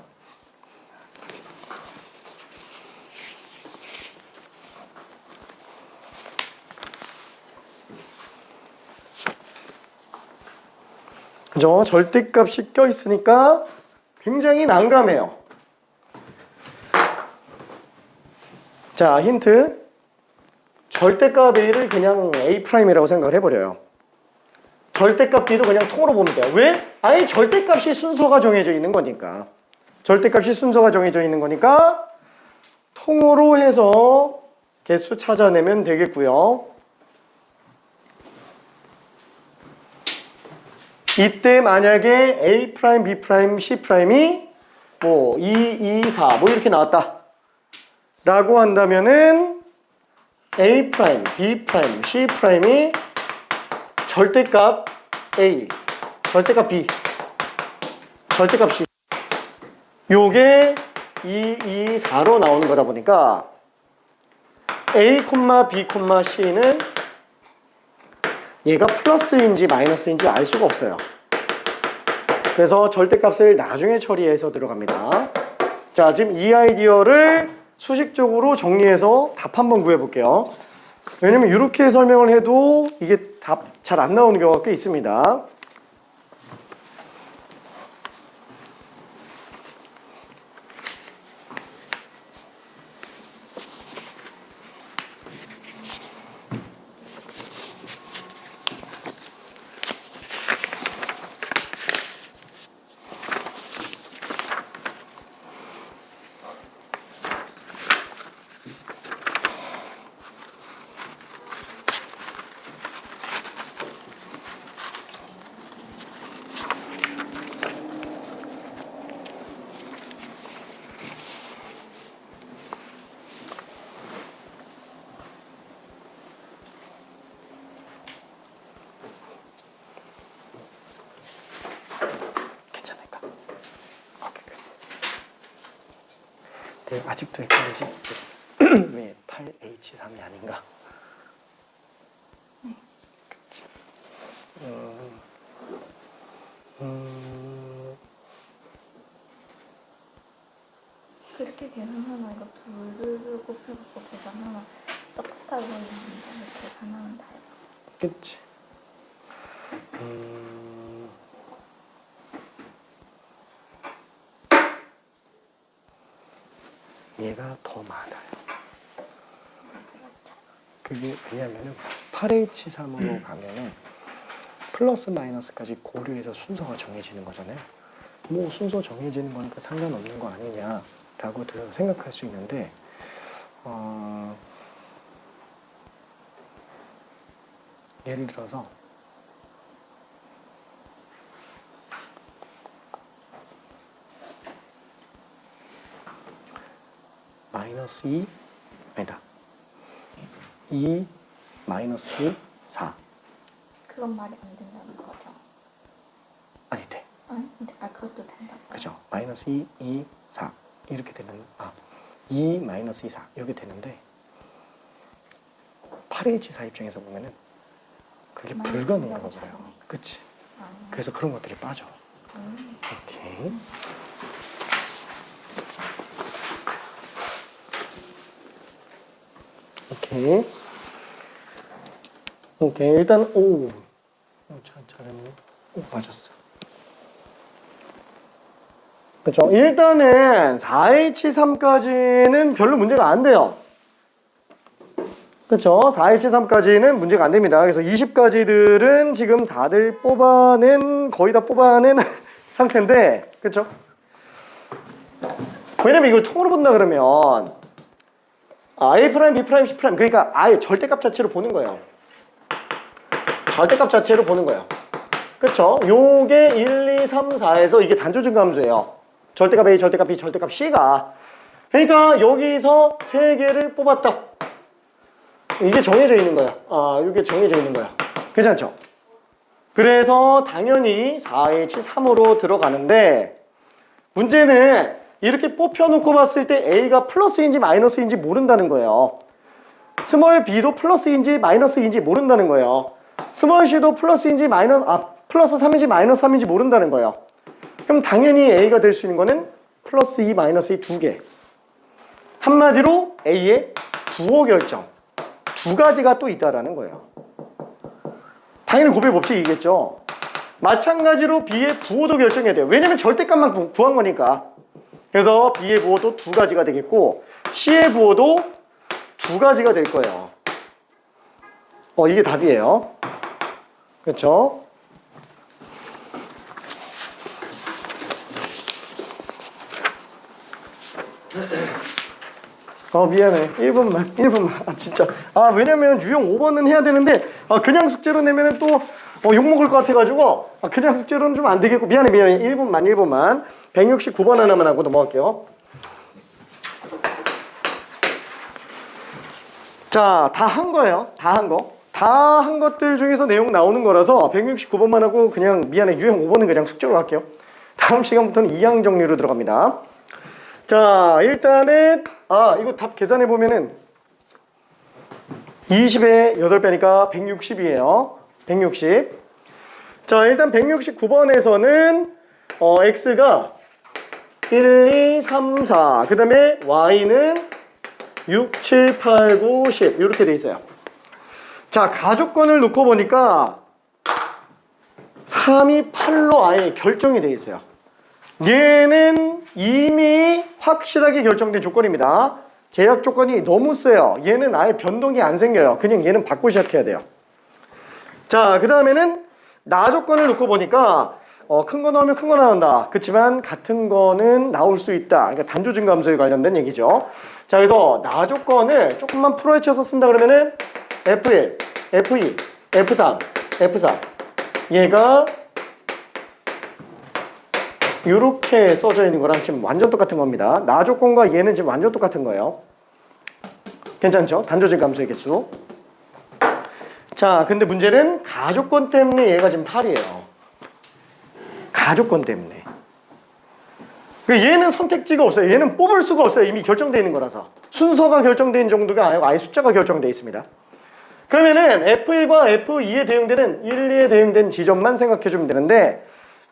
그죠? 절대값이 껴 있으니까 굉장히 난감해요. 자, 힌트. 절대값 A를 그냥 A'이라고 생각을 해버려요. 절대값 B도 그냥 통으로 보면 돼요. 왜? 아예 절대값이 순서가 정해져 있는 거니까. 절대값이 순서가 정해져 있는 거니까 통으로 해서 개수 찾아내면 되겠고요. 이때 만약에 A', B', C'이 뭐 2, 2, 4 뭐 이렇게 나왔다 라고 한다면은 A', B', C'이 절대값 A, 절대값 B, 절대값 C 요게 2, 2, 4로 나오는 거다 보니까 A, B, C는 얘가 플러스인지 마이너스인지 알 수가 없어요. 그래서 절대값을 나중에 처리해서 들어갑니다. 자, 지금 이 아이디어를 수식적으로 정리해서 답 한번 구해볼게요. 왜냐면 이렇게 설명을 해도 이게 답 잘 안 나오는 경우가 꽤 있습니다. 괜찮을까? 오케이. 네, 아직도 헷갈리지? 왜 8H3이 아닌가? 그치. 그렇게 계산하면 이거 둘을 곱해갖고 계산하면 똑같아 보이는데 계산하면 달라. 그치. 얘가 더 많아요. 그게 왜냐면은 8H3으로 가면은 플러스 마이너스까지 고려해서 순서가 정해지는 거잖아요. 뭐 순서 정해지는 거니까 상관없는 거 아니냐라고 생각할 수 있는데 예를 들어서 마이너스 2 아니다 2 마이너스 1 4 그건 말이 안 된다는 거죠. 아니 돼. 아니, 근데 그것도 된다. 그죠? 마이너스 2, 2, 4 이렇게 되는 2 마이너스 2, 4 이렇게 되는데 8H4 입장에서 보면은 그게 불가능한 거잖아요. 그치? 그래서 그런 것들이 빠져. 오케이. 오케이. 오케이. 일단 잘했네. 맞았어. 그렇죠. 일단은 4H3까지는 별로 문제가 안 돼요. 그렇죠. 4H3까지는 문제가 안 됩니다. 그래서 20가지들은 지금 다들 거의 다 뽑아낸 상태인데, 그렇죠? 왜냐면 이걸 통으로 본다 그러면 A', B', C' 그러니까 아예 절대값 자체로 보는 거예요. 절대값 자체로 보는 거예요. 그쵸? 요게 1, 2, 3, 4에서 이게 단조증 함수예요. 절대값 A, 절대값 B, 절대값 C가. 그러니까 여기서 3개를 뽑았다. 이게 정해져 있는 거야. 아, 이게 정해져 있는 거야. 괜찮죠? 그래서 당연히 4H3으로 들어가는데 문제는 이렇게 뽑혀놓고 봤을 때 A가 플러스인지 마이너스인지 모른다는 거예요. 스몰 b도 플러스인지 마이너스인지 모른다는 거예요. 스몰 c도 플러스인지 플러스 3인지 마이너스 3인지 모른다는 거예요. 그럼 당연히 A가 될 수 있는 거는 플러스 2, 마이너스 2 2개. 한마디로 A의 부호 결정 2가지가 또 있다라는 거예요. 당연히 곱의 법칙이겠죠. 마찬가지로 B의 부호도 결정해야 돼요. 왜냐면 절대값만 구한 거니까. 그래서 B의 부호도 2가지가 되겠고 C의 부호도 2가지가 될 거예요. 이게 답이에요. 그렇죠? 미안해. 1분만. 진짜. 왜냐면 유형 5번은 해야 되는데, 그냥 숙제로 내면은 또, 욕먹을 것 같아가지고, 그냥 숙제로는 좀 안 되겠고, 미안해. 1분만. 169번 하나만 하고 넘어갈게요. 자, 다 한 거예요. 다 한 거. 다 한 것들 중에서 내용 나오는 거라서 169번만 하고 그냥 미안해. 유형 5번은 그냥 숙제로 할게요. 다음 시간부터는 이항 정리로 들어갑니다. 자, 일단은 이거 답 계산해 보면은 20에 8배니까 160이에요. 160. 자, 일단 169번에서는 x가 1, 2, 3, 4. 그 다음에 y는 6, 7, 8, 9, 10 이렇게 돼 있어요. 자, 가족권을 놓고 보니까 3이 8로 아예 결정이 돼 있어요. 얘는 이미 확실하게 결정된 조건입니다. 제약 조건이 너무 세요. 얘는 아예 변동이 안 생겨요. 그냥 얘는 받고 시작해야 돼요. 자, 그 다음에는 나 조건을 놓고 보니까 큰 거 넣으면 큰 거 나온다. 그렇지만 같은 거는 나올 수 있다. 그러니까 단조증 감소에 관련된 얘기죠. 자, 그래서 나 조건을 조금만 풀어헤쳐서 쓴다 그러면은 F1, F2, F3, F4 얘가 이렇게 써져 있는 거랑 지금 완전 똑같은 겁니다. 나 조건과 얘는 지금 완전 똑같은 거예요. 괜찮죠? 단조증 감소의 개수. 자, 근데 문제는 가조건 때문에 얘가 지금 8이에요. 가조건 때문에. 얘는 선택지가 없어요. 얘는 뽑을 수가 없어요. 이미 결정되어 있는 거라서. 순서가 결정된 정도가 아니고 아예 숫자가 결정되어 있습니다. 그러면은 F1과 F2에 대응되는 1, 2에 대응된 지점만 생각해 주면 되는데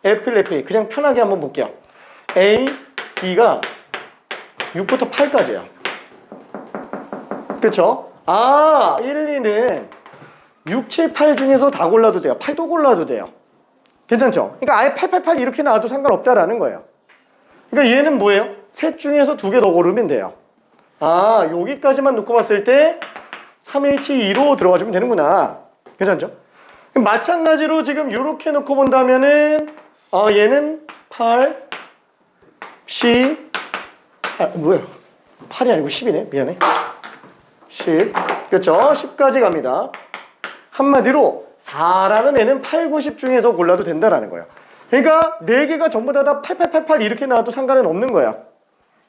F1, F2 그냥 편하게 한번 볼게요. A, B가 6부터 8까지예요. 그쵸? 1, 2는 6, 7, 8 중에서 다 골라도 돼요. 8도 골라도 돼요. 괜찮죠? 그러니까 아예 8, 8, 8 이렇게 나와도 상관없다라는 거예요. 그러니까 얘는 뭐예요? 셋 중에서 2개 더 고르면 돼요. 여기까지만 놓고 봤을 때 3H2로 들어가주면 되는구나. 괜찮죠? 마찬가지로 지금 이렇게 놓고 본다면은 얘는 8, C, 뭐야? 8이 아니고 10이네. 미안해. 10. 그렇죠? 10까지 갑니다. 한마디로 4라는 애는 8, 9, 10 중에서 골라도 된다라는 거예요. 그러니까 4개가 전부 다 8, 8, 8, 8 이렇게 나와도 상관은 없는 거야.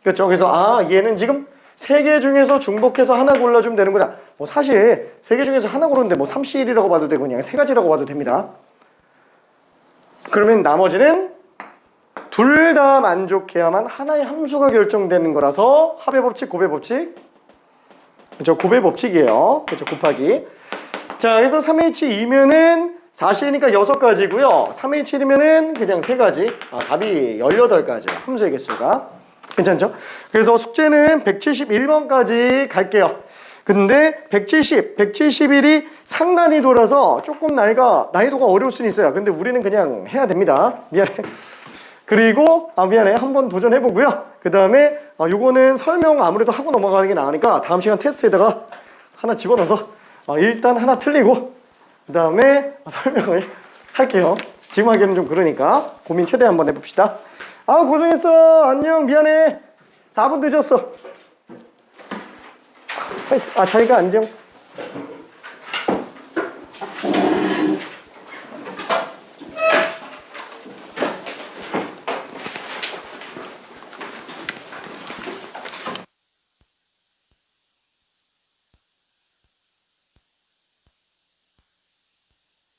그렇죠? 그래서 얘는 지금 3개 중에서 중복해서 하나 골라주면 되는구나. 사실 3개 중에서 하나 고르는데 3C1이라고 봐도 되고 그냥 3가지라고 봐도 됩니다. 그러면 나머지는 둘 다 만족해야만 하나의 함수가 결정되는 거라서 합의 법칙, 곱의 법칙. 그렇죠? 곱의 법칙이에요. 그렇죠? 곱하기. 자, 그래서 3H2면은 4C니까 6가지고요. 3H1이면은 그냥 3가지. 답이 18가지. 함수의 개수가. 괜찮죠? 그래서 숙제는 171번까지 갈게요. 근데 171이 상난이도라서 조금 난이도가 어려울 수는 있어요. 근데 우리는 그냥 해야 됩니다. 미안해. 그리고 미안해. 한번 도전해보고요. 그 다음에 요거는 설명 아무래도 하고 넘어가는 게 나으니까 다음 시간 테스트에다가 하나 집어넣어서 일단 하나 틀리고 그 다음에 설명을 할게요. 지금 하기에는 좀 그러니까 고민 최대한 한번 해봅시다. 고생했어. 안녕. 미안해. 4분 늦었어. 자기가 안녕.